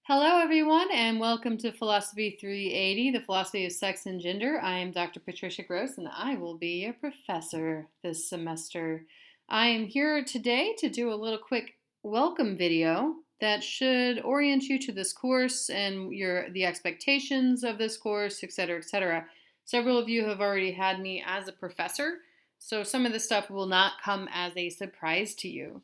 Hello, everyone, and welcome to Philosophy 380, the philosophy of sex and gender. I am Dr. Patricia Gross, and I will be your professor this semester. I am here today to do a little quick welcome video that should orient you to this course and the expectations of this course, etc., etc. Several of you have already had me as a professor, so some of this stuff will not come as a surprise to you.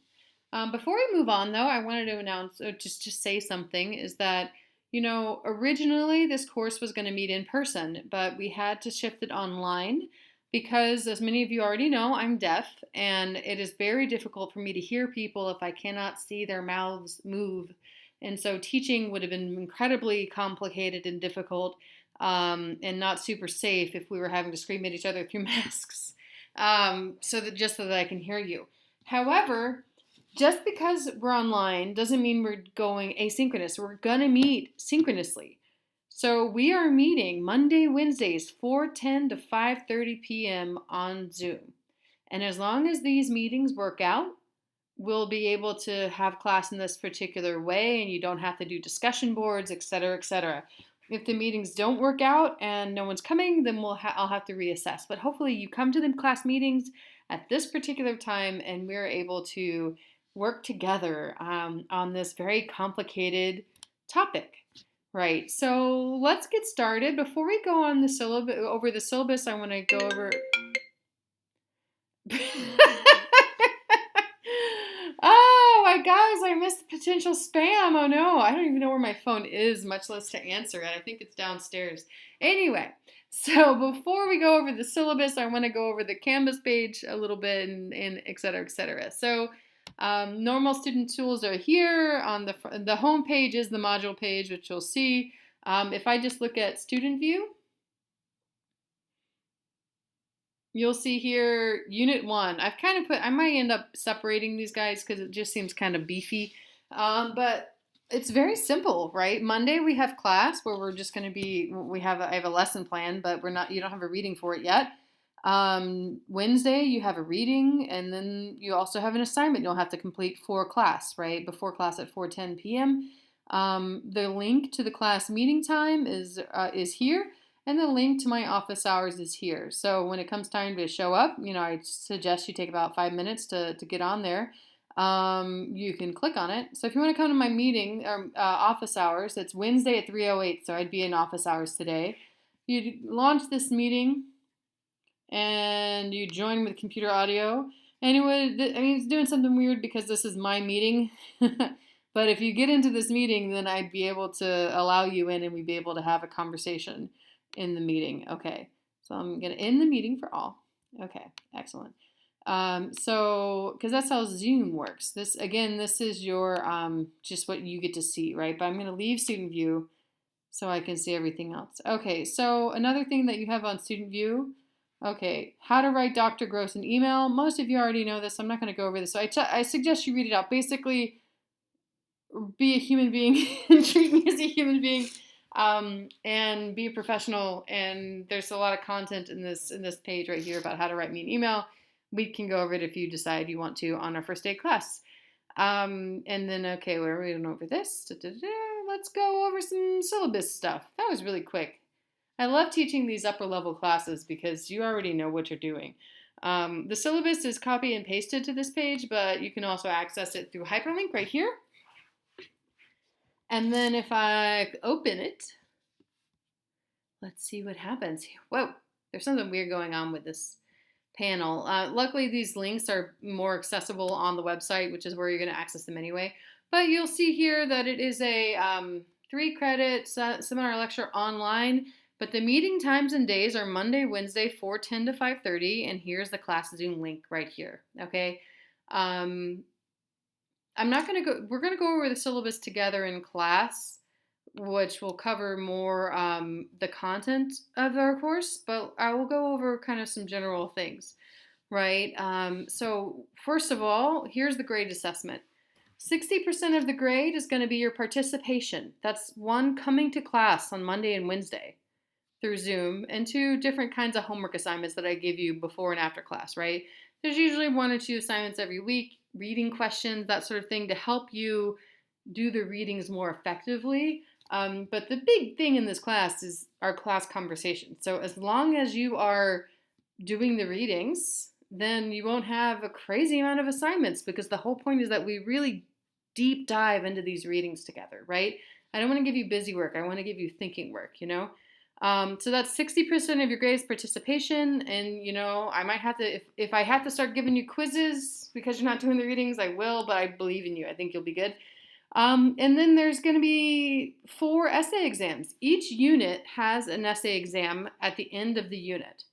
Before we move on, though, I wanted to announce, just say something, is that, originally this course was going to meet in person, but we had to shift it online because, as many of you already know, I'm deaf, and it is very difficult for me to hear people if I cannot see their mouths move. And so teaching would have been incredibly complicated and difficult, and not super safe if we were having to scream at each other through masks, so that I can hear you. However, just because we're online doesn't mean we're going asynchronous. We're going to meet synchronously. So we are meeting Monday, Wednesdays, 4:10 to 5:30 p.m. on Zoom. And as long as these meetings work out, we'll be able to have class in this particular way, and you don't have to do discussion boards, etc., etc. If the meetings don't work out and no one's coming, then I'll have to reassess. But hopefully you come to the class meetings at this particular time, and we're able to work together on this very complicated topic, right? So let's get started. Before we go on over the syllabus, I want to go over. Oh my guys, I missed potential spam. Oh no, I don't even know where my phone is, much less to answer it. I think it's downstairs. Anyway, so before we go over the syllabus, I want to go over the Canvas page a little bit and et cetera, et cetera. So normal student tools are here. On the home page is the module page, which you'll see. If I just look at student view, you'll see here Unit 1. I might end up separating these guys because it just seems kind of beefy. But it's very simple, right? Monday we have class where we're just going to be, I have a lesson plan, but you don't have a reading for it yet. Wednesday you have a reading, and then you also have an assignment you'll have to complete for class, right? Before class at 4:10 p.m. The link to the class meeting time is here, and the link to my office hours is here. So when it comes time to show up, I suggest you take about 5 minutes to get on there. You can click on it. So if you want to come to my meeting or office hours, it's Wednesday at 3:08. So I'd be in office hours today. You launch this meeting, and you join with computer audio. Anyway, it's doing something weird because this is my meeting. But if you get into this meeting, then I'd be able to allow you in, and we'd be able to have a conversation in the meeting. Okay, so I'm going to end the meeting for all. Okay, excellent. Because that's how Zoom works. This is your, just what you get to see, right? But I'm going to leave student view so I can see everything else. Okay, so another thing that you have on student view, okay, how to write Dr. Gross an email. Most of you already know this. I'm not going to go over this. So I suggest you read it out. Basically, be a human being and treat me as a human being, and be a professional. And there's a lot of content in this page right here about how to write me an email. We can go over it if you decide you want to on our first day class. And then, okay, we're reading over this. Let's go over some syllabus stuff. That was really quick. I love teaching these upper level classes because you already know what you're doing. The syllabus is copy and pasted to this page, but you can also access it through hyperlink right here. And then if I open it, let's see what happens. Whoa, there's something weird going on with this panel. Luckily, these links are more accessible on the website, which is where you're going to access them anyway. But you'll see here that it is a 3-credit seminar lecture online. But the meeting times and days are Monday, Wednesday, 4:10 to 5:30, and here's the class Zoom link right here, okay? I'm not going to go, we're going to go over the syllabus together in class, which will cover more the content of our course, but I will go over kind of some general things, right? So first of all, here's the grade assessment. 60% of the grade is going to be your participation. That's 1, coming to class on Monday and Wednesday through Zoom, and 2 different kinds of homework assignments that I give you before and after class, right? There's usually 1 or 2 assignments every week, reading questions, that sort of thing, to help you do the readings more effectively. But the big thing in this class is our class conversation. So as long as you are doing the readings, then you won't have a crazy amount of assignments, because the whole point is that we really deep dive into these readings together, right? I don't want to give you busy work. I want to give you thinking work, you know? So that's 60% of your grades participation. And, you know, I might have to, if I have to start giving you quizzes because you're not doing the readings, I will, but I believe in you. I think you'll be good. And then there's going to be 4 essay exams. Each unit has an essay exam at the end of the unit,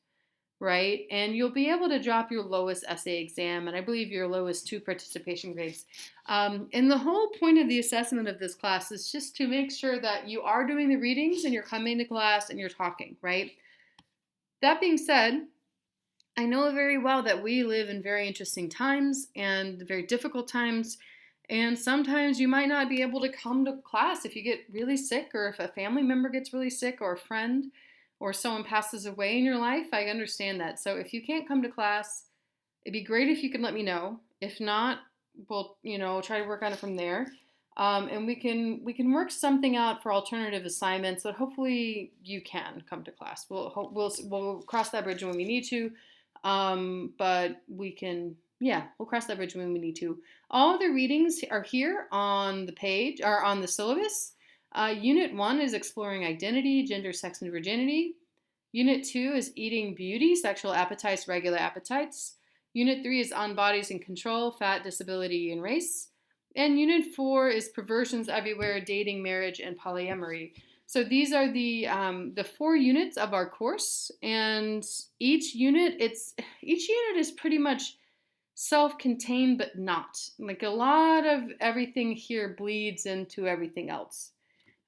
right? And you'll be able to drop your lowest essay exam, and I believe your lowest 2 participation grades. And the whole point of the assessment of this class is just to make sure that you are doing the readings and you're coming to class and you're talking, right? That being said, I know very well that we live in very interesting times and very difficult times. And sometimes you might not be able to come to class if you get really sick, or if a family member gets really sick, or a friend or someone passes away in your life. I understand that. So if you can't come to class, it'd be great if you could let me know. If not, we'll, you know, try to work on it from there. And we can work something out for alternative assignments, but hopefully you can come to class. We'll cross that bridge when we need to. But we'll cross that bridge when we need to. All the readings are here on the page, or on the syllabus. Unit 1 is exploring identity, gender, sex, and virginity. Unit 2 is eating beauty, sexual appetites, regular appetites. Unit 3 is on bodies and control, fat, disability, and race. And Unit 4 is perversions everywhere, dating, marriage, and polyamory. So these are the 4 units of our course, and each unit is pretty much self-contained, but not. Like, a lot of everything here bleeds into everything else.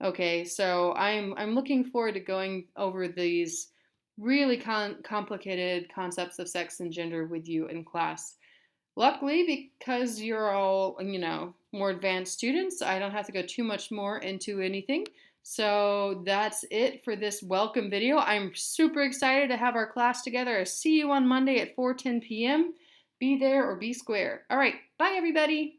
Okay, so I'm looking forward to going over these really complicated concepts of sex and gender with you in class. Luckily, because you're all, you know, more advanced students, I don't have to go too much more into anything. So that's it for this welcome video. I'm super excited to have our class together. I'll see you on Monday at 4:10 p.m. Be there or be square. All right, bye everybody.